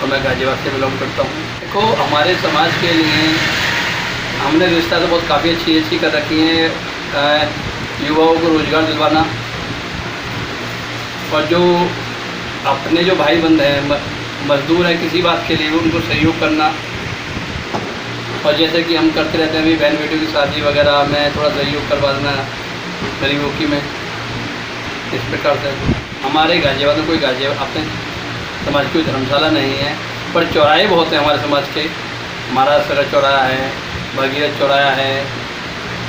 मैं गाजियाबाद से बिलोंग करता हूँ। देखो, हमारे समाज के लिए हमने रिश्ता तो बहुत काफ़ी अच्छी कर रखी है। युवाओं को रोज़गार दिलवाना और जो अपने जो भाई बंधे हैं, मजदूर हैं, किसी बात के लिए उनको सहयोग करना। और जैसे कि हम करते रहते हैं अभी बहन बेटियों की शादी वगैरह में थोड़ा सहयोग करवा देना गरीबों की में। इस प्रकार से हमारे गाजियाबाद में कोई अपने समाज की कोई धर्मशाला नहीं है, पर चौराहे बहुत हैं हमारे समाज के। महाराज सगर चौराहा है, भगीरथ चौराहा है,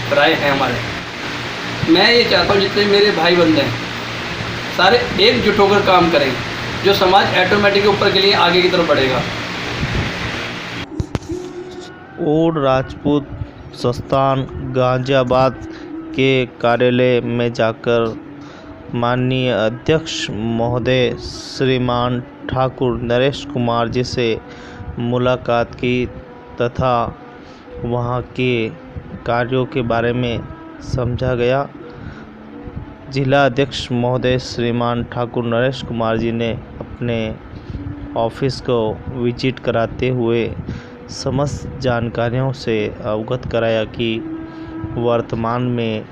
प्राय हैं हमारे। मैं ये चाहता हूँ जितने मेरे भाई बंधे हैं सारे एकजुट होकर काम करें, जो समाज ऑटोमेटिक ऊपर के लिए आगे की तरफ बढ़ेगा। और राजपूत संस्थान गाजियाबाद के कार्यालय में जाकर माननीय अध्यक्ष महोदय श्रीमान ठाकुर नरेश कुमार जी से मुलाकात की तथा वहाँ के कार्यों के बारे में समझा गया। जिला अध्यक्ष महोदय श्रीमान ठाकुर नरेश कुमार जी ने अपने ऑफिस को विजिट कराते हुए समस्त जानकारियों से अवगत कराया कि वर्तमान में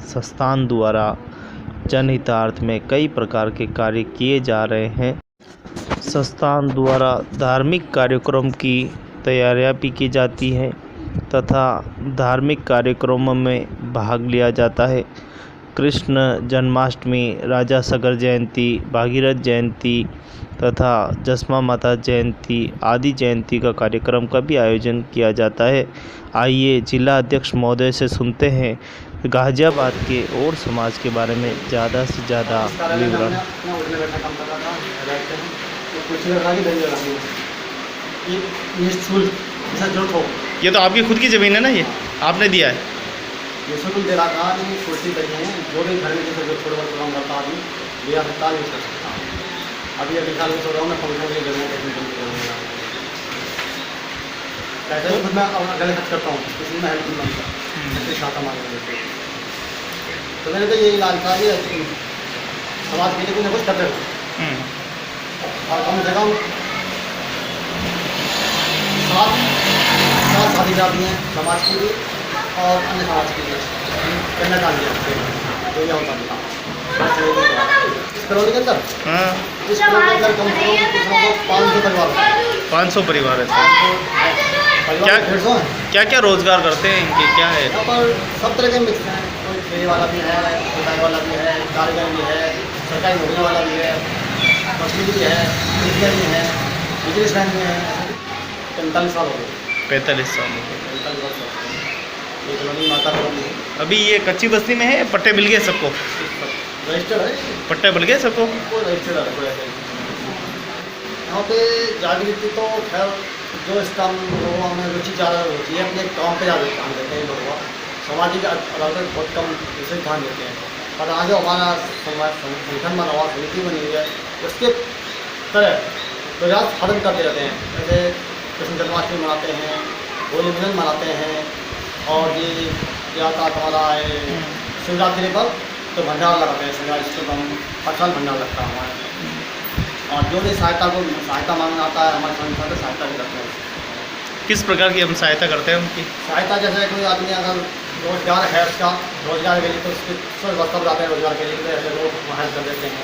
संस्थान द्वारा जनहितार्थ में कई प्रकार के कार्य किए जा रहे हैं। संस्थान द्वारा धार्मिक कार्यक्रम की तैयारियां भी की जाती हैं तथा धार्मिक कार्यक्रमों में भाग लिया जाता है। कृष्ण जन्माष्टमी, राजा सगर जयंती, भागीरथ जयंती तथा जसमा माता जयंती आदि जयंती का कार्यक्रम का भी आयोजन किया जाता है। आइए जिला अध्यक्ष महोदय से सुनते हैं गाजियाबाद के और समाज के बारे में ज़्यादा से ज़्यादा विवरण। ये तो आपकी खुद की ज़मीन है ना, ये आपने दिया है? ये स्कूल दे रहा था, कुर्सी करी है, जो भी घर में जैसे जो थोड़ा बहुत काम करता आदमी लिया सकता है, यूज कर सकता है। अभी साल में सो रहा हूँ मैं, फंक्शन के जगह कैसे करूँगा, पैसे भी खुद मैं गले खर्च करता हूँ, किसी में हेल्प नहीं बनता, ऐसे खाता मांग लेते। तो मैंने तो ये इलाज था कि समाज के लिए कुछ न कुछ करते रहो और कम से कम साथ शादी जाती हैं समाज की भी और अन्य समाज के लिए करना चाहिए। तो यह होता है इस करोड़ के अंदर, इस करोड़ के अंदर कम से कम 500 परिवार 500 परिवार है। क्या क्या रोजगार करते हैं इनके, क्या है? यहाँ पर सब तरह के मिक्स हैं, कोई फेरी वाला भी है, खुदाई वाला भी है, कारीगर भी है, सरकारी नौकरी वाला भी है, मजदूर भी है, इंजीनियर भी है, बिजनेसमैन भी है। 45 साल हो गए। 45 साल हो गए। माता अभी ये कच्ची बस्ती में है, पट्टे मिल गए सबको? रजिस्टर्ड है, पट्टे मिल गए सबको? रजिस्टर्ड है। यहाँ पे जागृति तो खैर जो इस काम लोगों में रुचि ज़्यादा होती है, अपने काम पे ज़्यादा ध्यान देते हैं लोग, सामाजिक अदालत बहुत कम इसे ध्यान देते हैं। पर आगे हमारा संगठन बना हुआ, समिति बनी हुई है, उसके तरह प्रयास खत्म करते रहते हैं। जैसे कृष्ण जन्माष्टमी मनाते हैं, होली मिलन मनाते हैं, और ये क्या था हमारा शिवरात्रि पर तो भंडारा लगाते हैं। शिवरात्रि इसको हम हर साल भंडारा लगता है हमारे, और जो भी सहायता मांगना आता है हमारे संगठन से सहायता भी करते हैं। किस प्रकार की हम सहायता करते हैं उनकी? सहायता जैसे कोई आदमी अगर रोजगार है, उसका रोजगार के लिए तो उसके सब वस्तु जाते हैं रोजगार के लिए, तो ऐसे लोग हेल्प कर देते हैं।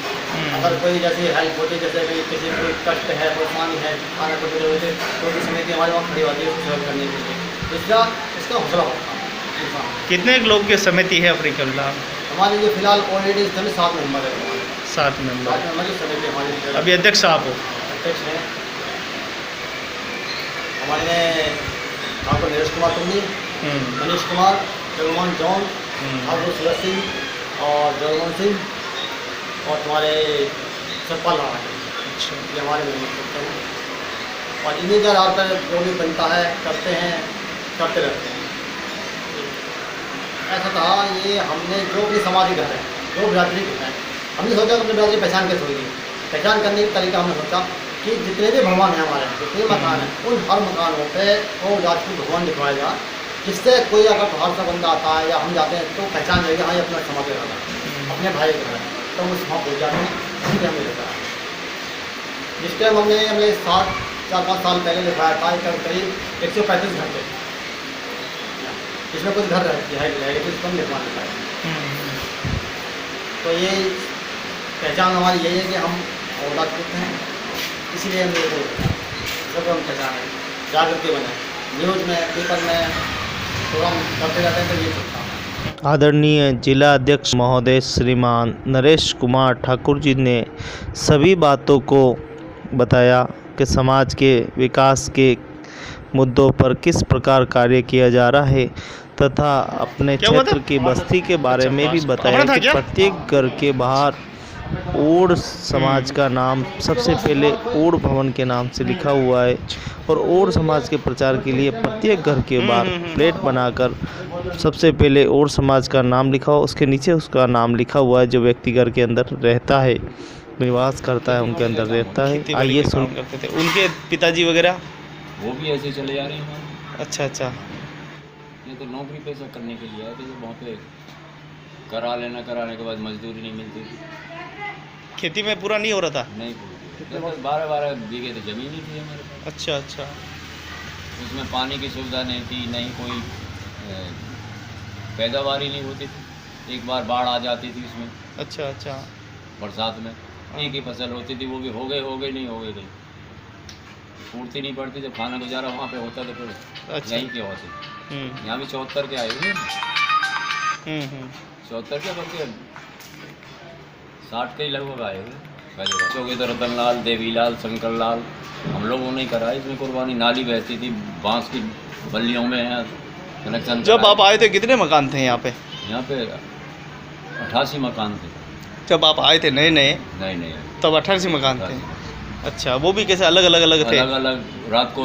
अगर कोई जैसी हेल्प होती है, जैसे कि किसी को कष्ट है, परेशानी है, खाने को जरूरत है, तो उस समिति हमारे वहाँ खड़ी होती है उसकी हेल्प करने के लिए। इसका हौसला होता है। कितने लोग की समिति है अपनी फिलहाल? हमारे लिए फिलहाल ऑलरेडी 7 मेंबर है। 7 मेंबर की समिति हमारी। अभी अध्यक्ष आप हो? अध्यक्ष हैं हमारे में ठाकुर नरेश कुमार तुमनी, मनीष कुमार, जगमोहन जॉन, ठाकुर सूरज सिंह और जगमोहन सिंह और तुम्हारे सतपाल राणा। अच्छा, ये हमारे मेंबर करते हैं और इन्हीं के आधार पर जो भी बनता है करते रहते हैं। ऐसा था ये हमने जो भी सामाजिक घर है, जो बिरादरी है, हमने सोचा अपनी बिरादरी पहचान कैसे होगी। पहचान करने का तरीका हमने सोचा कि जितने भी भगवान हैं हमारे, जितने मकान हैं, उन हर मकानों पे वो राजपूत भगवान दिखवाया जाए, जिससे कोई अगर बाहर से बंदा आता है या हम जाते हैं तो पहचान जाएगी, हाँ ये अपना समाज का है, अपने भाई का है, तो हम उस वहाँ पहुँच जाते हैं। ठीक है, हमें रहता है जिस टाइम हमने 7 4-5 साल पहले लिखवाया था, करीब 135 घर थे, इसमें कुछ घर है कुछ कम लिखवाने का है। तो ये पहचान हमारी यही है कि हम और राजपूत हैं, इसलिए हम ये सब हम पहचान है, जागृति बने, न्यूज़ में पेपर में प्रोग्राम करते रहते हैं, तो ये चलता है। आदरणीय जिला अध्यक्ष महोदय श्रीमान नरेश कुमार ठाकुर जी ने सभी बातों को बताया कि समाज के विकास के मुद्दों पर किस प्रकार कार्य किया जा रहा है तथा अपने क्षेत्र की बस्ती के बारे में भी बताया कि प्रत्येक घर के बाहर ओड समाज का नाम सबसे पहले ओड भवन के नाम से लिखा हुआ है और ओड समाज के प्रचार के लिए प्रत्येक घर के बाहर प्लेट बनाकर सबसे पहले ओड समाज का नाम लिखा हो, उसके नीचे उसका नाम लिखा हुआ है जो व्यक्ति घर के अंदर रहता है, निवास करता है, उनके अंदर रहता है। आइए सुन करते थे उनके पिताजी वगैरह वो भी ऐसे चले जा रहे हैं हमारे। अच्छा ये तो नौकरी पैसा करने के लिए आए थे, वहाँ पे कराने के बाद मजदूरी नहीं मिलती थी, खेती में पूरा नहीं हो रहा था। नहीं 12 बीघे तो ज़मीन ही थी हमारे पास। अच्छा उसमें पानी की सुविधा नहीं थी, नहीं कोई पैदावार ही नहीं होती थी, एक बार बाढ़ आ जाती थी उसमें। अच्छा बरसात में एक ही फसल होती थी, वो भी हो गई नहीं नहीं पूर्ति नहीं पड़ती, जब खाना गुजारा वहाँ पे होता तो फिर यहीं के होते। यहाँ भी 74 के आए हुए, 74 के बल्कि 60 के ही लगभग आए हुए। चौकी तो रतनलाल, देवीलाल, शंकरलाल, हम लोगों ने कराई इसमें कुर्बानी। नाली बहती थी, बांस की बल्लियों में है कनेक्शन। जब आप आए थे कितने मकान थे यहाँ पे? यहाँ पे 88 मकान थे। जब आप आए थे नए नहीं तब 88 मकान थे। अच्छा, वो भी कैसे अलग अलग थे? अलग रात को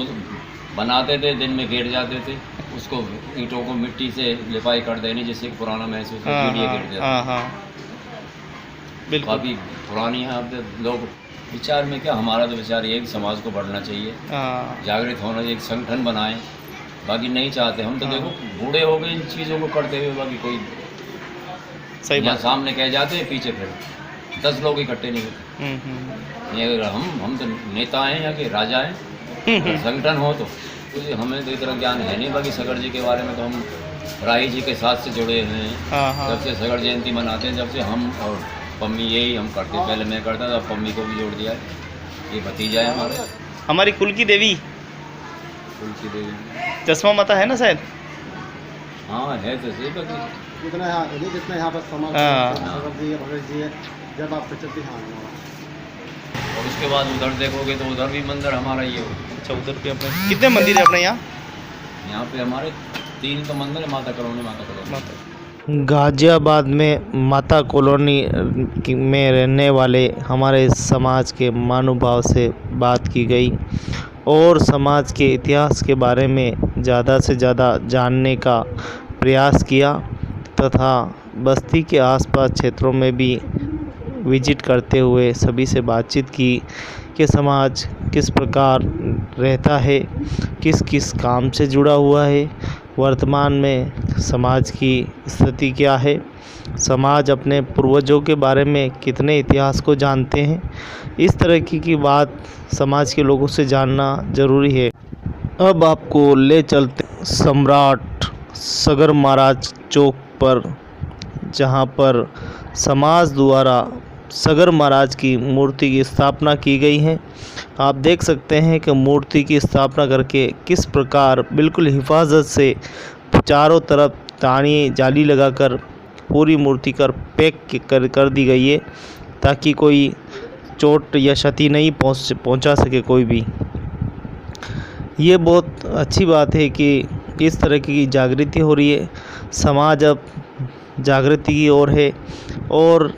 बनाते थे, दिन में गिर जाते थे, उसको ईंटों को मिट्टी से लिपाई कर देनी जिससे पुराना महसूस हो। बिल्कुल काफ़ी पुरानी है। अब लोग विचार में क्या, हमारा तो विचार ये है कि समाज को बढ़ना चाहिए, जागृत होना चाहिए, एक संगठन बनाएं। बाकी नहीं चाहते हम तो देखो बूढ़े हो गए इन चीज़ों को करते हुए, बाकी कोई सही बात सामने कह जाते हैं, पीछे फिर 10 लोग इकट्ठे नहीं होते। ये अगर हम तो नेता हैं या कि राजा हैं, संगठन हो तो हमें तो इतना ज्ञान है नहीं। बाकी सगर जी के बारे में तो हम राही जी के साथ से जुड़े हुए हैं। जब से सगर जयंती मनाते हैं, जब से हम और पम्मी यही हम करते, पहले मैं करता था, पम्मी को भी जोड़ दिया है। ये भतीजा है हमारी कुल की देवी चश्मा माता है ना शायद? हाँ है तो सही, बाकी जितना यहाँ पर समाज भगत जी है, जब आप चलती हाँ। और उसके बाद उधर देखोगे तो उधर भी मंदिर हमारा ये हो। अच्छा, उधर पे अपने कितने मंदिर है अपने यहाँ? यहाँ पे हमारे 3 तो मंदिर है, माता कॉलोनी। गाजियाबाद में माता कॉलोनी में रहने वाले हमारे समाज के महानुभाव से बात की गई और समाज के इतिहास के बारे में ज़्यादा से ज़्यादा जानने का प्रयास किया तथा बस्ती के आसपास क्षेत्रों में भी विजिट करते हुए सभी से बातचीत की कि समाज किस प्रकार रहता है, किस किस काम से जुड़ा हुआ है, वर्तमान में समाज की स्थिति क्या है, समाज अपने पूर्वजों के बारे में कितने इतिहास को जानते हैं। इस तरह की बात समाज के लोगों से जानना ज़रूरी है। अब आपको ले चलते सम्राट सगर महाराज चौक पर, जहां पर समाज द्वारा सगर महाराज की मूर्ति की स्थापना की गई है। आप देख सकते हैं कि मूर्ति की स्थापना करके किस प्रकार बिल्कुल हिफाजत से चारों तरफ तानी जाली लगाकर पूरी मूर्ति पैक कर दी गई है ताकि कोई चोट या क्षति नहीं पहुंचा सके कोई भी। ये बहुत अच्छी बात है कि इस तरह की जागृति हो रही है, समाज अब जागृति की ओर है। और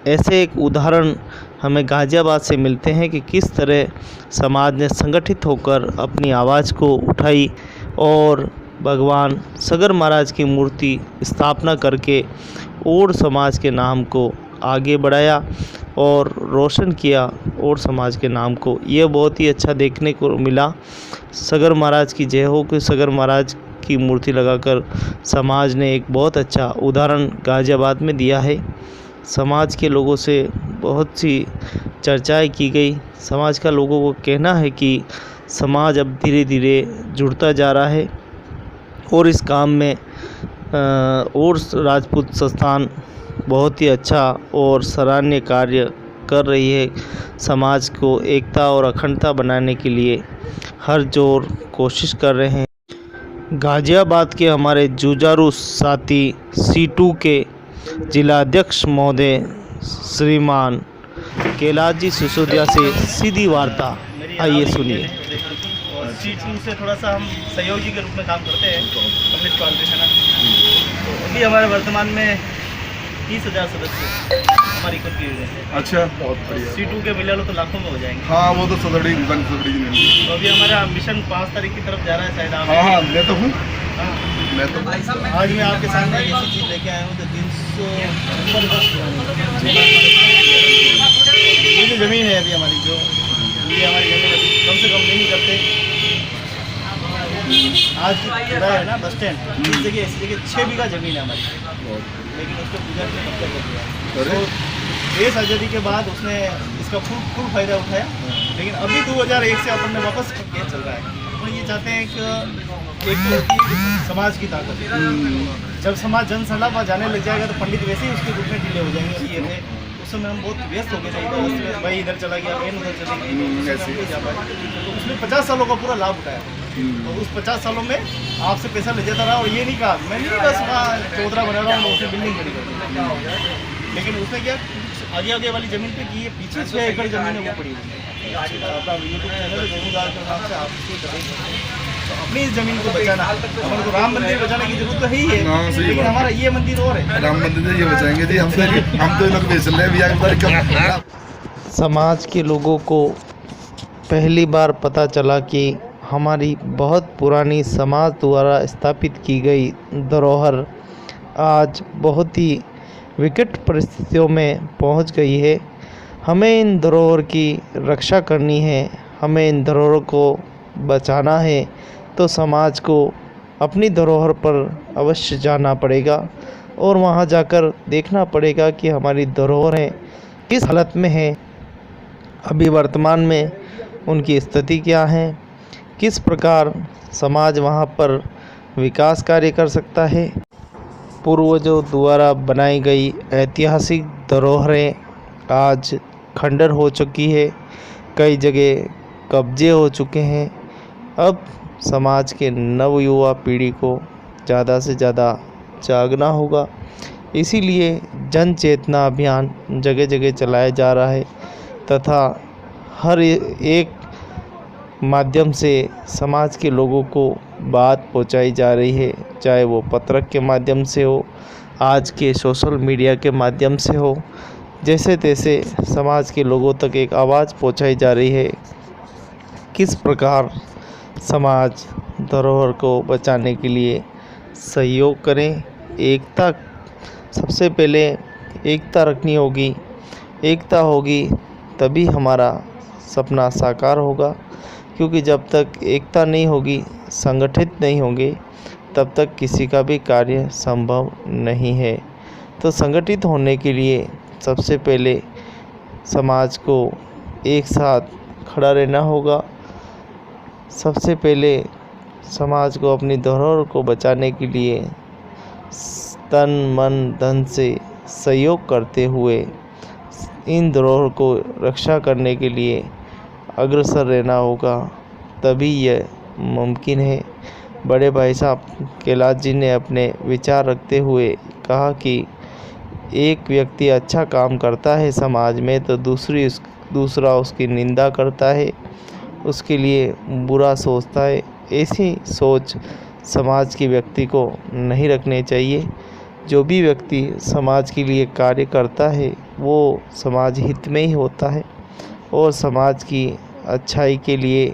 ऐसे एक उदाहरण हमें गाजियाबाद से मिलते हैं कि किस तरह समाज ने संगठित होकर अपनी आवाज़ को उठाई और भगवान सगर महाराज की मूर्ति स्थापना करके और समाज के नाम को आगे बढ़ाया और रोशन किया और समाज के नाम को। यह बहुत ही अच्छा देखने को मिला। सगर महाराज की जय हो कि सगर महाराज की मूर्ति लगाकर समाज ने एक बहुत अच्छा उदाहरण गाजियाबाद में दिया है। समाज के लोगों से बहुत सी चर्चाएं की गई। समाज का लोगों को कहना है कि समाज अब धीरे धीरे जुड़ता जा रहा है और इस काम में और राजपूत संस्थान बहुत ही अच्छा और सराहनीय कार्य कर रही है। समाज को एकता और अखंडता बनाने के लिए हर जोर कोशिश कर रहे हैं। गाज़ियाबाद के हमारे जुझारू साथी C2 के जिलाध्यक्ष महोदय श्रीमान कैलाश जी सिसोदिया से सीधी वार्ता, आइए सुनिए। और C2 से थोड़ा सा हम सहयोगी के रूप में काम करते हैं, कम्युनिस्ट पार्टी है ना। तो अभी हमारे वर्तमान में 30,000 सदस्य हमारी खुद की यूनियन है। अच्छा, बहुत बढ़िया। C2 के मिला लो तो लाखों में हो जाएंगे। हाँ, वो तो सदड़ी तो अभी हमारा मिशन 5 तारीख की तरफ जा रहा है शायद। आप हाँ, मैं तो हूँ। हाँ। मैं तो आज मैं आपके सामने एक ऐसी चीज़ लेके आया हूँ जो 300 वर्ष पुरानी ये जो ज़मीन है अभी हमारी, जो ये हमारी ज़मीन अभी कम से कम नहीं करते। आज की किराया है ना बस स्टैंड, इस जगह 6 बीघा ज़मीन है हमारी, लेकिन उसको पूजा के कब्जा कर दिया। तो देश आज़ादी के बाद उसने इसका फुल फ़ायदा उठाया, लेकिन अभी 2001 से अपन ने वापस केस चल रहा है। तो ये चाहते हैं कि एक तो होती है समाज की ताकत, जब समाज जनसंख्या जाने लग जाएगा तो पंडित वैसे ही उसके रूप में ढीले हो जाएंगे। ये थे उस समय हम बहुत व्यस्त हो गए थे, भाई इधर चला गया, बहन उधर चली गई, ऐसे नहीं जा पाए। तो उसने 50 सालों का पूरा लाभ उठाया। तो उस 50 सालों में आपसे पैसा ले जाता रहा और ये नहीं कहा मैं नहीं बस वहाँ चौधरा बना रहा हूँ, उसने बिल्डिंग खड़ी कर दी। लेकिन उसने क्या आगे वाली ज़मीन पे की, ये पीछे 6 एकड़ ज़मीन है वो पड़ी हुई है। अपना यूट्यूब चैनल गोविंदास के नाम से आप तो अपनी इस ज़मीन को बचाना, हमारे को राम मंदिर बचाने की जरूरत तो है ही है, लेकिन हमारा ये मंदिर और है। राम मंदिर से ये बचाएंगे जी, हम तो लोग बेच रहे हैं। समाज के लोगों को पहली बार पता चला कि हमारी बहुत पुरानी समाज द्वारा स्थापित की गई धरोहर आज बहुत ही विकट परिस्थितियों में पहुंच गई है। हमें इन धरोहर की रक्षा करनी है, हमें इन धरोहर को बचाना है, तो समाज को अपनी धरोहर पर अवश्य जाना पड़ेगा और वहां जाकर देखना पड़ेगा कि हमारी धरोहरें किस हालत में हैं, अभी वर्तमान में उनकी स्थिति क्या है, किस प्रकार समाज वहां पर विकास कार्य कर सकता है। पूर्वजों द्वारा बनाई गई ऐतिहासिक धरोहरें आज खंडर हो चुकी है, कई जगह कब्जे हो चुके हैं। अब समाज के नवयुवा पीढ़ी को ज़्यादा से ज़्यादा जागना होगा, इसीलिए जन चेतना अभियान जगह जगह चलाया जा रहा है तथा हर एक माध्यम से समाज के लोगों को बात पहुंचाई जा रही है, चाहे वो पत्रक के माध्यम से हो, आज के सोशल मीडिया के माध्यम से हो, जैसे तैसे समाज के लोगों तक एक आवाज़ पहुंचाई जा रही है। किस प्रकार समाज धरोहर को बचाने के लिए सहयोग करें, एकता, सबसे पहले एकता रखनी होगी, एकता होगी तभी हमारा सपना साकार होगा, क्योंकि जब तक एकता नहीं होगी, संगठित नहीं होंगे, तब तक किसी का भी कार्य संभव नहीं है। तो संगठित होने के लिए सबसे पहले समाज को एक साथ खड़ा रहना होगा। सबसे पहले समाज को अपनी धरोहर को बचाने के लिए तन मन धन से सहयोग करते हुए इन धरोहर को रक्षा करने के लिए अग्रसर रहना होगा, तभी यह मुमकिन है। बड़े भाई साहब कैलाश जी ने अपने विचार रखते हुए कहा कि एक व्यक्ति अच्छा काम करता है समाज में तो दूसरा उसकी निंदा करता है, उसके लिए बुरा सोचता है। ऐसी सोच समाज के व्यक्ति को नहीं रखनी चाहिए। जो भी व्यक्ति समाज के लिए कार्य करता है वो समाज हित में ही होता है और समाज की अच्छाई के लिए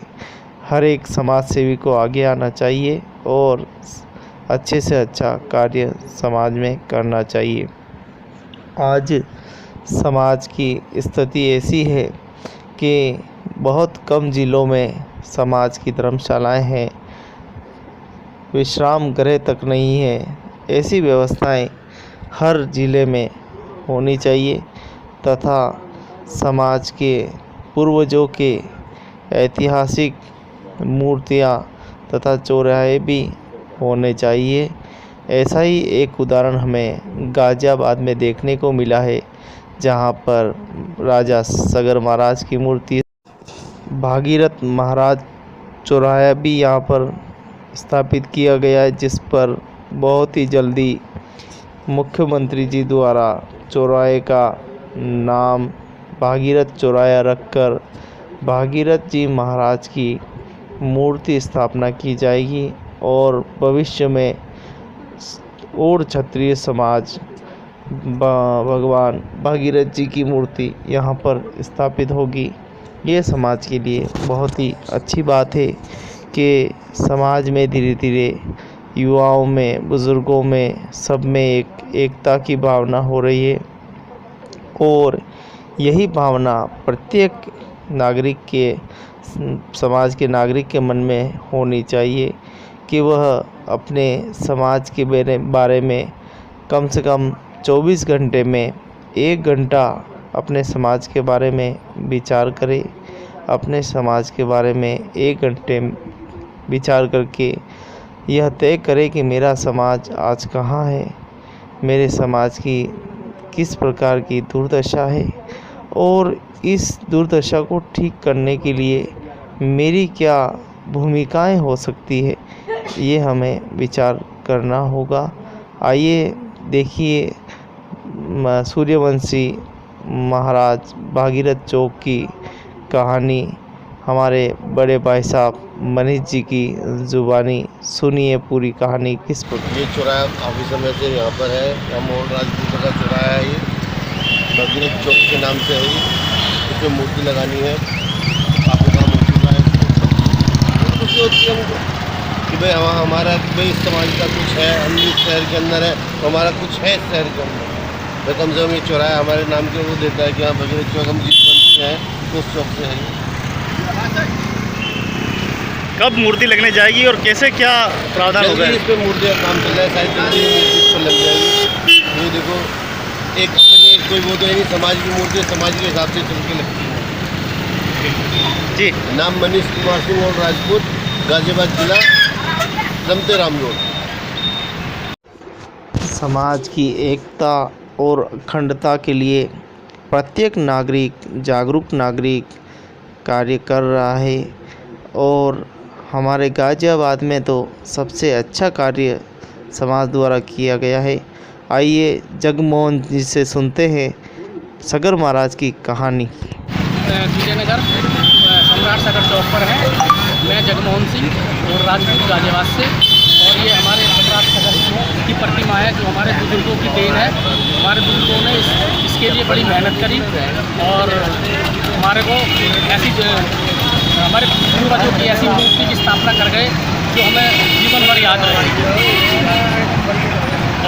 हर एक समाज सेवी को आगे आना चाहिए और अच्छे से अच्छा कार्य समाज में करना चाहिए। आज समाज की स्थिति ऐसी है कि बहुत कम ज़िलों में समाज की धर्मशालाएं हैं, विश्राम गृह तक नहीं है। ऐसी व्यवस्थाएं हर ज़िले में होनी चाहिए तथा समाज के पूर्वजों के ऐतिहासिक मूर्तियाँ तथा चौराहे भी होने चाहिए। ऐसा ही एक उदाहरण हमें गाज़ियाबाद में देखने को मिला है, जहाँ पर राजा सगर महाराज की मूर्ति, भागीरथ महाराज चौराहा भी यहाँ पर स्थापित किया गया है, जिस पर बहुत ही जल्दी मुख्यमंत्री जी द्वारा चौराहे का नाम भागीरथ चौराहा रखकर भागीरथ जी महाराज की मूर्ति स्थापना की जाएगी और भविष्य में और क्षत्रिय समाज भगवान भागीरथ जी की मूर्ति यहाँ पर स्थापित होगी। ये समाज के लिए बहुत ही अच्छी बात है कि समाज में धीरे धीरे युवाओं में, बुज़ुर्गों में, सब में एकता की भावना हो रही है और यही भावना प्रत्येक नागरिक के, समाज के नागरिक के मन में होनी चाहिए कि वह अपने समाज के बारे में कम से कम 24 घंटे में 1 घंटा अपने समाज के बारे में विचार करे। अपने समाज के बारे में 1 घंटे विचार करके यह तय करे कि मेरा समाज आज कहाँ है, मेरे समाज की किस प्रकार की दुर्दशा है और इस दुर्दशा को ठीक करने के लिए मेरी क्या भूमिकाएं हो सकती है, ये हमें विचार करना होगा। आइए देखिए सूर्यवंशी महाराज भागीरथ चौक की कहानी हमारे बड़े भाई साहब मनीष जी की ज़ुबानी सुनिए पूरी कहानी किस पर। ये चौराहा काफ़ी समय से यहाँ पर है, राममोहन राजपूत का चौराहा है। ये भागीरथ चौक के नाम से है। इसमें मूर्ति लगानी है, काफ़ी काम हो चुका है। खुशी होती है हमको कि भाई हमारा कि भाई इस समाज का कुछ है, हम इस शहर के अंदर है तो हमारा कुछ है इस शहर के अंदर। तो कम से कम ये चौराहा हमारे नाम के वो देता है कि हाँ भागीरथ चौक हम जिस बनते हैं उस चौक से है। कब मूर्ति लगने जाएगी और कैसे क्या प्रावधान होगा? इस पर मूर्ति का काम चल रहा है, सारी जल्दी मूर्ति इस पर लग जाएगी। ये देखो एक अपने कोई वो तो नहीं, समाज की मूर्ति समाज के हिसाब से चल के लगती है जी। नाम मनीष कुमार सिंह और राजपूत, गाजियाबाद जिला, रमते राम रोड। समाज की एकता और अखंडता के लिए प्रत्येक नागरिक, जागरूक नागरिक कार्य कर रहा है और हमारे गाज़ियाबाद में तो सबसे अच्छा कार्य समाज द्वारा किया गया है। आइए जगमोहन जी से सुनते हैं सगर महाराज की कहानी। विजयनगर सम्राट सगर चौक पर है। मैं जगमोहन सिंह और राजपूत गाज़ियाबाद से, और ये हमारे सम्राट सगर की प्रतिमा है जो हमारे बुजुर्गों की देन है। हमारे बुजुर्गों ने इसके लिए बड़ी मेहनत करी और हमारे को ऐसी हमारे पूर्वजों की ऐसी मूर्ति की स्थापना कर गए जो हमें जीवन भर याद रहेगी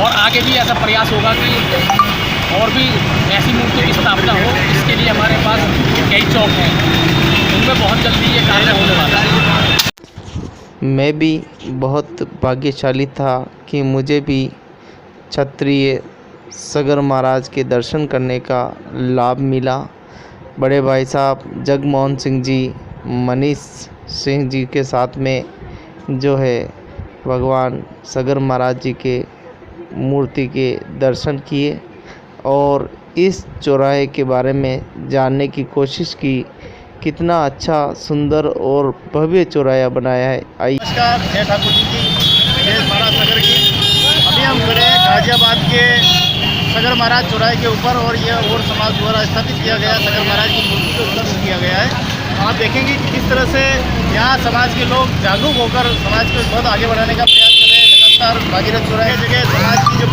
और आगे भी ऐसा प्रयास होगा कि और भी ऐसी मूर्ति की स्थापना हो। इसके लिए हमारे पास कई चौक हैं, उनमें बहुत जल्दी ये कार्य होने वाला है। मैं भी बहुत भाग्यशाली था कि मुझे भी क्षत्रिय सगर महाराज के दर्शन करने का लाभ मिला। बड़े भाई साहब जगमोहन सिंह जी, मनीष सिंह जी के साथ में जो है भगवान सगर महाराज जी के मूर्ति के दर्शन किए और इस चौराहे के बारे में जानने की कोशिश की। कितना अच्छा, सुंदर और भव्य चौराहा बनाया है। आइए। नमस्कार, जय ठाकुर जी की, जय महाराज सगर की। अभी हम खड़े हैं गाज़ियाबाद के सगर महाराज चौराहे के ऊपर और यह और समाज द्वारा स्थापित किया गया सगर महाराज की मूर्ति को उपलब्ध किया गया है। आप देखेंगे कि किस तरह से यहाँ समाज के लोग जागरूक होकर समाज को बहुत आगे बढ़ाने का प्रयास कर रहे हैं। लगातार भागीरथ चौराहे जगह समाज की जो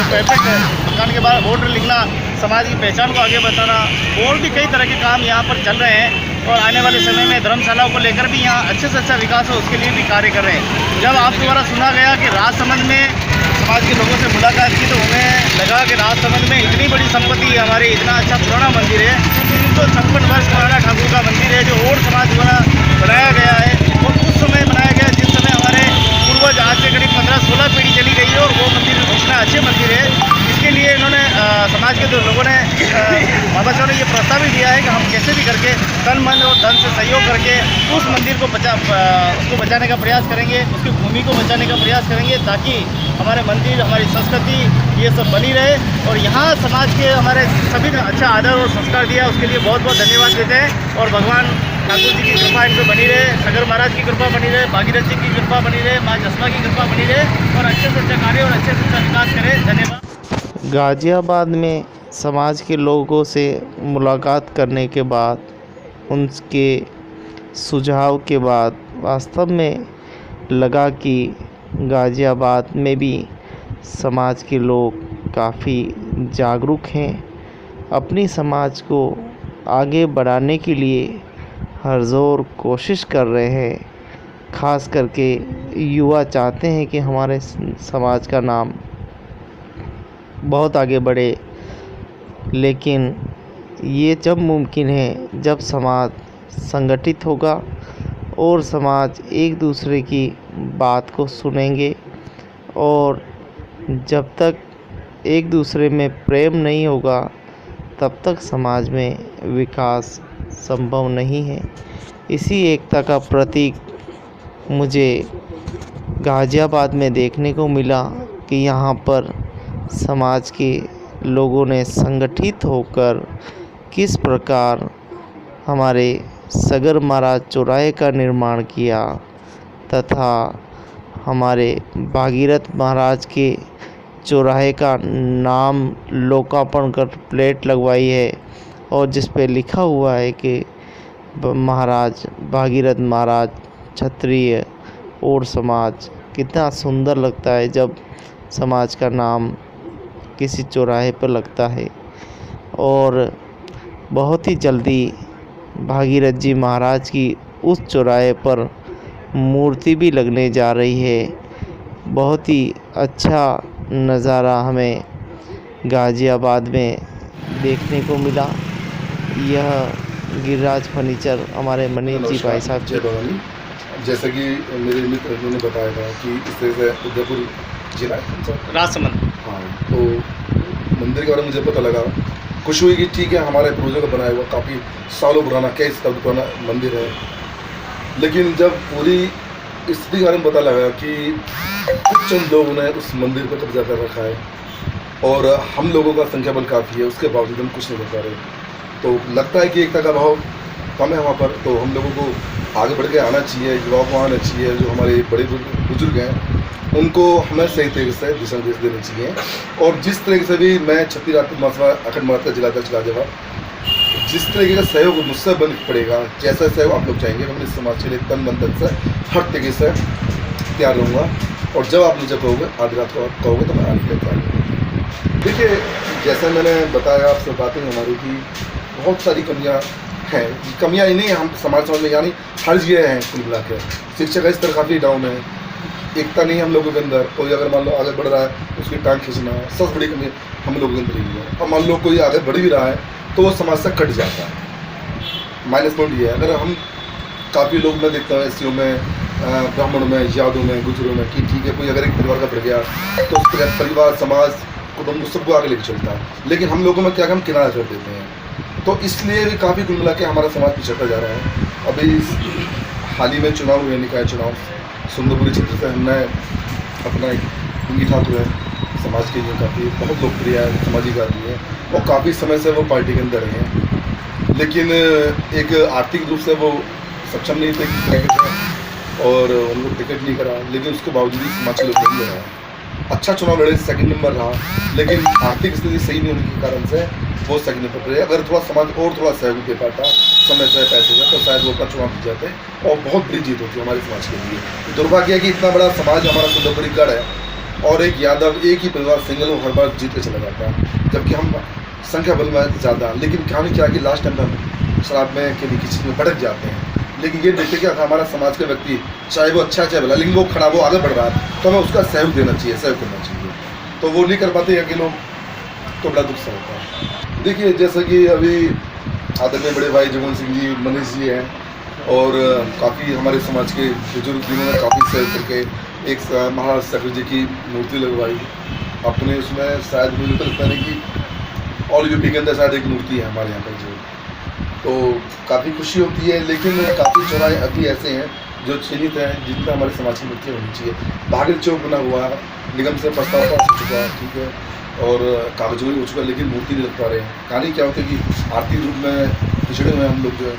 परफेक्ट है, दुकान के बाहर बोर्ड लिखना, समाज की पहचान को आगे बताना, और भी कई तरह के काम यहाँ पर चल रहे हैं और आने वाले समय में धर्मशालाओं को लेकर भी यहाँ अच्छे से अच्छा विकास हो उसके लिए भी कार्य कर रहे हैं। जब आप द्वारा सुना गया कि राजसमंद में समाज के लोगों से मुलाकात की तो हमें लगा कि राजसमंद में इतनी बड़ी संपत्ति है हमारी, इतना अच्छा पुराना मंदिर है, 356 वर्ष पुराना ठाकुर का मंदिर है जो और समाज द्वारा बनाया गया है और उस समय बनाया गया जिस समय हमारे पूर्वज आज से करीब 15-16 पीढ़ी चली गई है और वो मंदिर इतना अच्छे मंदिर है। इसके लिए इन्होंने समाज के जो लोगों ने सरपंचों ने ये प्रस्ताव भी दिया है कि हम कैसे भी करके तन मन और धन से सहयोग करके उस मंदिर को उसको बचाने का प्रयास करेंगे, उसकी भूमि को बचाने का प्रयास करेंगे, ताकि हमारे मंदिर, हमारी संस्कृति ये सब बनी रहे। और यहाँ समाज के हमारे सभी ने अच्छा आदर और संस्कार दिया, उसके लिए बहुत बहुत धन्यवाद देते हैं। और भगवान ठाकुर जी की कृपा इन पर बनी रहे, सगर महाराज की कृपा बनी रहे, भागीरथ जी की कृपा बनी रहे, माँ जसमा की कृपा बनी रहे और अच्छे से अच्छा कार्य और अच्छे से अच्छा विकास करें। धन्यवाद। गाज़ियाबाद में समाज के लोगों से मुलाकात करने के बाद, उनके सुझाव के बाद वास्तव में लगा कि गाज़ियाबाद में भी समाज के लोग काफ़ी जागरूक हैं, अपनी समाज को आगे बढ़ाने के लिए हर ज़ोर कोशिश कर रहे हैं। ख़ास करके युवा चाहते हैं कि हमारे समाज का नाम बहुत आगे बढ़े, लेकिन ये जब मुमकिन है जब समाज संगठित होगा और समाज एक दूसरे की बात को सुनेंगे। और जब तक एक दूसरे में प्रेम नहीं होगा तब तक समाज में विकास संभव नहीं है। इसी एकता का प्रतीक मुझे गाज़ियाबाद में देखने को मिला कि यहाँ पर समाज के लोगों ने संगठित होकर किस प्रकार हमारे सगर महाराज चौराहे का निर्माण किया तथा हमारे भागीरथ महाराज के चौराहे का नाम लोकार्पण कर प्लेट लगवाई है और जिस पे लिखा हुआ है कि महाराज भागीरथ महाराज क्षत्रिय और समाज। कितना सुंदर लगता है जब समाज का नाम किसी चौराहे पर लगता है। और बहुत ही जल्दी भागीरथ जी महाराज की उस चौराहे पर मूर्ति भी लगने जा रही है। बहुत ही अच्छा नज़ारा हमें गाज़ियाबाद में देखने को मिला। यह गिरिराज फर्नीचर हमारे मनीष जी भाई साहब जय भवानी। जैसा कि मेरे मित्र ने बताया था कि इस तरह से उदयपुर जिला राजसमंद, हाँ, तो मंदिर के बारे में मुझे पता लगा, खुश हुई कि ठीक है, हमारे पूर्वजों का बनाया हुआ काफ़ी सालों पुराना, कई साल पुराना मंदिर है। लेकिन जब पूरी स्थिति के बारे में पता लगा कि कुछ चंद लोगों ने उस मंदिर पर कब्जा कर रखा है और हम लोगों का संख्या बल काफ़ी है, उसके बावजूद हम कुछ नहीं कर पा रहे, तो लगता है कि एकता का भाव कम है वहाँ पर। तो हम लोगों को आगे बढ़ के आना चाहिए, युवाओं को आना चाहिए, जो हमारे बड़े बुजुर्ग हैं उनको हमें सही तरीके से दिशा निर्देश देने चाहिए। और जिस तरीके से भी मैं छत्तीसगढ़ महासभा अखंड महाराष्ट्र जिलाध्यक्ष गाज़ियाबाद, जिस तरीके का सहयोग मुझसे बन पड़ेगा, जैसा सहयोग आप लोग चाहेंगे, मैं इस समाज के लिए तन मन धन से हर तरीके से तैयार रहूँगा। और जब आप मुझे कहोगे, आधी रात को आप कहोगे, तो मैं आने के लिए तैयार हूँ। देखिए, जैसा मैंने बताया आपसे बातें हमारी की बहुत सारी कमियाँ हैं। कमियाँ ही नहीं, हम समाज में यानी हर जगह हैं। कुल मिला के शिक्षा का स्तर काफ़ी डाउन है, एकता नहीं हम लोगों के अंदर। कोई अगर मान लो आगे बढ़ रहा है उसकी टांग खींचना है, सबसे बड़ी कमी हम लोगों के अंदर ही है। और मान लो कोई आगे बढ़ भी रहा है तो वो समाज से कट जाता है। माइनस पॉइंट ये है। अगर हम काफ़ी लोग मैं देखता हूँ एससीओ में, ब्राह्मण में, यादव में, गुजरों में, कि ठीक है, कोई अगर एक परिवार का बढ़ गया तो उसके परिवार, समाज, कुटुंब सबको आगे लेके चलता है। लेकिन हम लोगों में क्या हम किनारा कर देते हैं, तो इसलिए भी काफ़ी कुल मिला के हमारा समाज पिछड़ता जा रहा है। अभी हाल ही में चुनाव हुए, निकाय चुनाव, सुंदरपुरी क्षेत्र से हमने अपना एक पिंकी ठाकुर है, समाज के लिए काफ़ी बहुत लोकप्रिय है, सामाजिक आदमी है, और काफ़ी समय से वो पार्टी के अंदर रहे हैं। लेकिन एक आर्थिक रूप से वो सक्षम नहीं थे और उनको टिकट नहीं करा, लेकिन उसके बावजूद भी समाज के लोग नहीं रहा। अच्छा चुनाव लड़े, सेकंड नंबर रहा, लेकिन आर्थिक स्थिति सही नहीं होने के कारण से वो सेकंड नंबर पर रहे। अगर थोड़ा समाज और थोड़ा सहयोग दे पाता समय से, पैसे से, तो शायद वो अपना चुनाव जीत जाते और बहुत बड़ी जीत होती है हमारे समाज के लिए। दुर्भाग्य है कि इतना बड़ा समाज हमारा सुंदरपुरी गढ़ है और एक यादव, एक ही परिवार सिंगल वो हर बार जीत के चला जाता है, जबकि हम संख्या बल में ज़्यादा। लेकिन कहानी क्या कि लास्ट टाइम हम शराब में के भी किसी में भटक जाते हैं। लेकिन ये देखते क्या था, हमारा समाज का व्यक्ति चाहे वो अच्छा चाहे भला, लेकिन वो खड़ा, वो आगे बढ़ रहा है, तो हमें उसका सहयोग देना चाहिए, सहयोग करना चाहिए। तो वो नहीं कर पाते हैं कि लोग, तो बड़ा दुख सा होता है। देखिए, जैसा कि अभी आदरणीय बड़े भाई जगमोहन सिंह जी, मनीष जी हैं, और काफ़ी हमारे समाज के बुजुर्ग जिन्होंने काफ़ी सहयोग करके एक महाराज ठाकुर जी की मूर्ति लगवाई अपने उसमें। शायद मुझे तो लगता नहीं कि ऑल यूपी के अंदर शायद एक मूर्ति है हमारे यहाँ पर जो, तो काफ़ी खुशी होती है। लेकिन काफ़ी चौराहे अभी ऐसे हैं जो चिन्हित हैं जिन पर हमारे समाज की मूर्तियाँ होनी चाहिए। भागीरथ चौक बना हुआ है, निगम से प्रस्ताव पास हो चुका है, ठीक है, और कागजों हो चुका है, लेकिन मूर्ति नहीं रख पा रहे हैं। कहानी क्या होती है कि आर्थिक रूप में पिछड़े हुए हैं हम लोग जो है,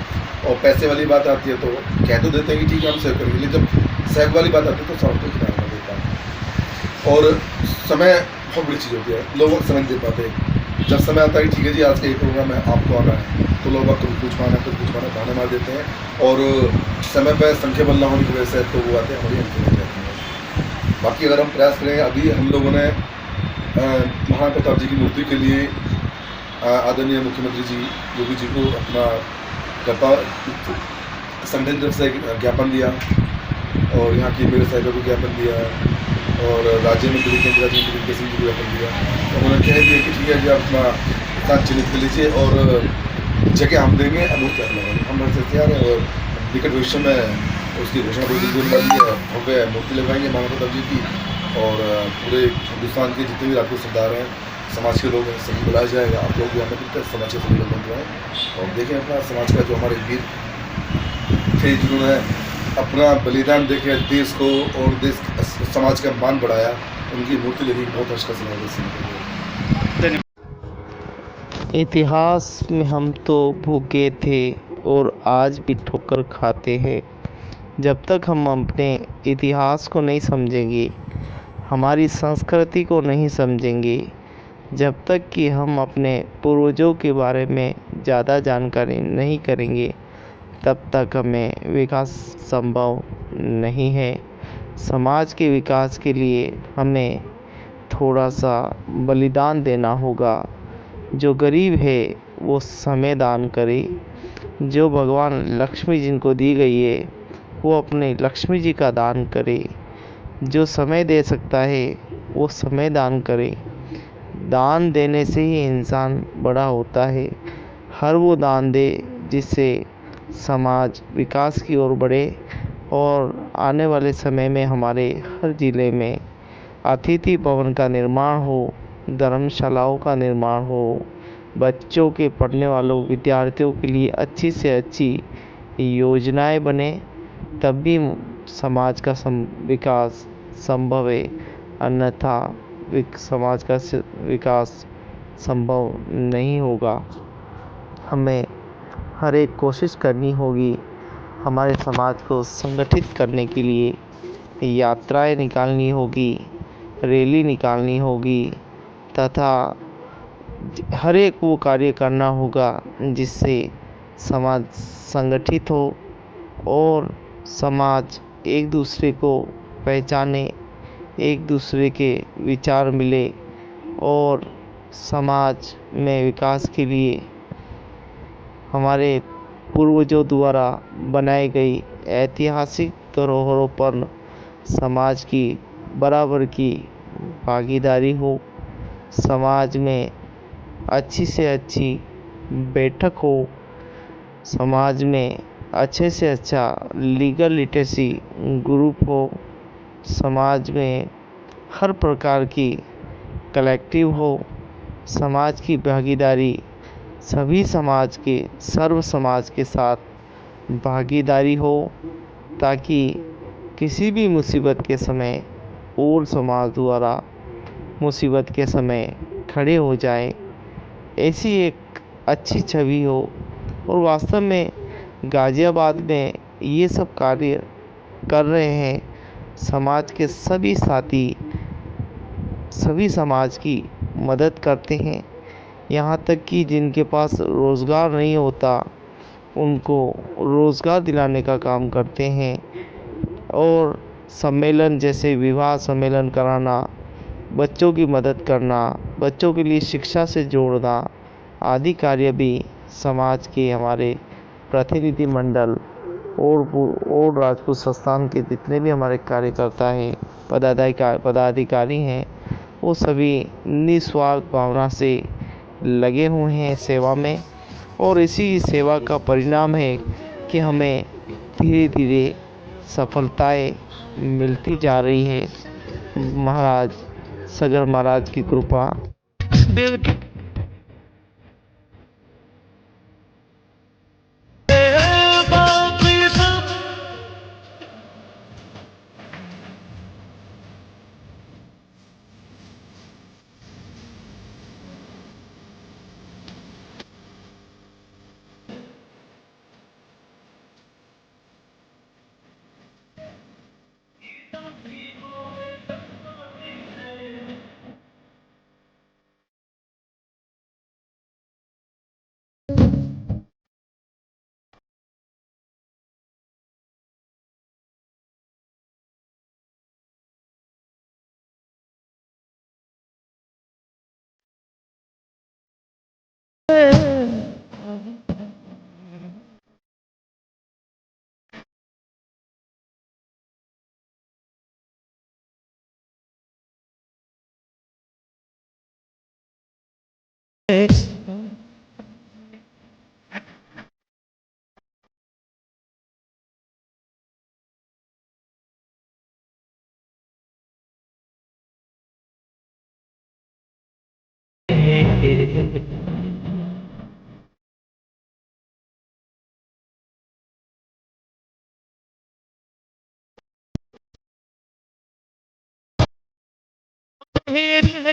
और पैसे वाली बात आती है तो कह तो देते हैं कि ठीक है हम सहयोग करेंगे, लेकिन जब सहयोग वाली बात आती है तो सड़क को किनारा कर देता है। और समय बहुत बड़ी चीज़ होती है, लोग समय नहीं दे पाते। जब समय आता है कि ठीक है जी आज का ये प्रोग्राम है, आपको आना है, तो लोग कुछ पाना बहाने मार देते हैं, और समय पर संख्या बल ना होने की वजह से तो वो आते हैं हमारी अंतिम हो जाती है। बाकी अगर हम प्रयास करें, अभी हम लोगों ने महाराणा प्रताप जी की मूर्ति के लिए आदरणीय मुख्यमंत्री जी योगी जी को अपना संगठन की तरफ से एक ज्ञापन दिया, और यहाँ की मेरे साहिबा को ज्ञापन दिया, और राज्य मंत्री केंद्र राज्य मंत्री के सिंह जी को ज्ञापन दिया। तो उन्होंने कह दिया कि ठीक है जी आप अपना स्थान चिन्हित कर लीजिए और जगह हम देंगे, मूर्ति आप लगाएंगे। हम घर से तैयार हैं और निकट भविष्य में उसकी घोषणा कोई दिन वाली है, भव्य मूर्ति लगाएंगे महाराणा प्रताप जी की, और पूरे हिंदुस्तान के जितने भी राजपूत सरदार हैं, समाज के लोग हैं, सभी बुलाया जाएगा। आप लोग भी हमें मिलकर समाज के सभी लोग बन रहे हैं, और देखें अपना समाज का जो हमारे वीर थे जिन्होंने अपना बलिदान देके देश को और देश समाज का मान बढ़ाया, उनकी मूर्ति लेके बहुत अच्छा समय। इतिहास में हम तो भूखे थे और आज भी ठोकर खाते हैं। जब तक हम अपने इतिहास को नहीं समझेंगे, हमारी संस्कृति को नहीं समझेंगे, जब तक कि हम अपने पूर्वजों के बारे में ज़्यादा जानकारी नहीं करेंगे, तब तक हमें विकास संभव नहीं है। समाज के विकास के लिए हमें थोड़ा सा बलिदान देना होगा। जो गरीब है वो समय दान करे, जो भगवान लक्ष्मी जिनको दी गई है वो अपने लक्ष्मी जी का दान करे, जो समय दे सकता है वो समय दान करे। दान देने से ही इंसान बड़ा होता है। हर वो दान दे जिससे समाज विकास की ओर बढ़े, और आने वाले समय में हमारे हर ज़िले में अतिथि भवन का निर्माण हो, धर्मशालाओं का निर्माण हो, बच्चों के पढ़ने वालों विद्यार्थियों के लिए अच्छी से अच्छी योजनाएं बने, तब भी समाज का विकास संभव है। अन्यथा समाज का विकास संभव नहीं होगा। हमें हर एक कोशिश करनी होगी हमारे समाज को संगठित करने के लिए। यात्राएं निकालनी होगी, रैली निकालनी होगी, तथा हर एक वो कार्य करना होगा जिससे समाज संगठित हो और समाज एक दूसरे को पहचाने, एक दूसरे के विचार मिले, और समाज में विकास के लिए हमारे पूर्वजों द्वारा बनाई गई ऐतिहासिक धरोहरों पर समाज की बराबर की भागीदारी हो। समाज में अच्छी से अच्छी बैठक हो, समाज में अच्छे से अच्छा लीगल लिटरेसी ग्रुप हो, समाज में हर प्रकार की कलेक्टिव हो, समाज की भागीदारी सभी समाज के सर्व समाज के साथ भागीदारी हो, ताकि किसी भी मुसीबत के समय और समाज द्वारा मुसीबत के समय खड़े हो जाए, ऐसी एक अच्छी छवि हो। और वास्तव में गाज़ियाबाद में ये सब कार्य कर रहे हैं समाज के सभी साथी, सभी समाज की मदद करते हैं। यहाँ तक कि जिनके पास रोज़गार नहीं होता उनको रोज़गार दिलाने का काम करते हैं, और सम्मेलन जैसे विवाह सम्मेलन कराना, बच्चों की मदद करना, बच्चों के लिए शिक्षा से जोड़ना आदि कार्य भी समाज के हमारे प्रतिनिधि मंडल और राजपूत संस्थान के जितने भी हमारे कार्यकर्ता हैं, पदाधिकारी हैं, वो सभी निस्वार्थ भावना से लगे हुए हैं सेवा में। और इसी सेवा का परिणाम है कि हमें धीरे धीरे सफलताएं मिलती जा रही है। महाराज सगर महाराज की कृपा।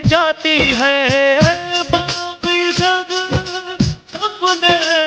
जाती है बाकी जग अपने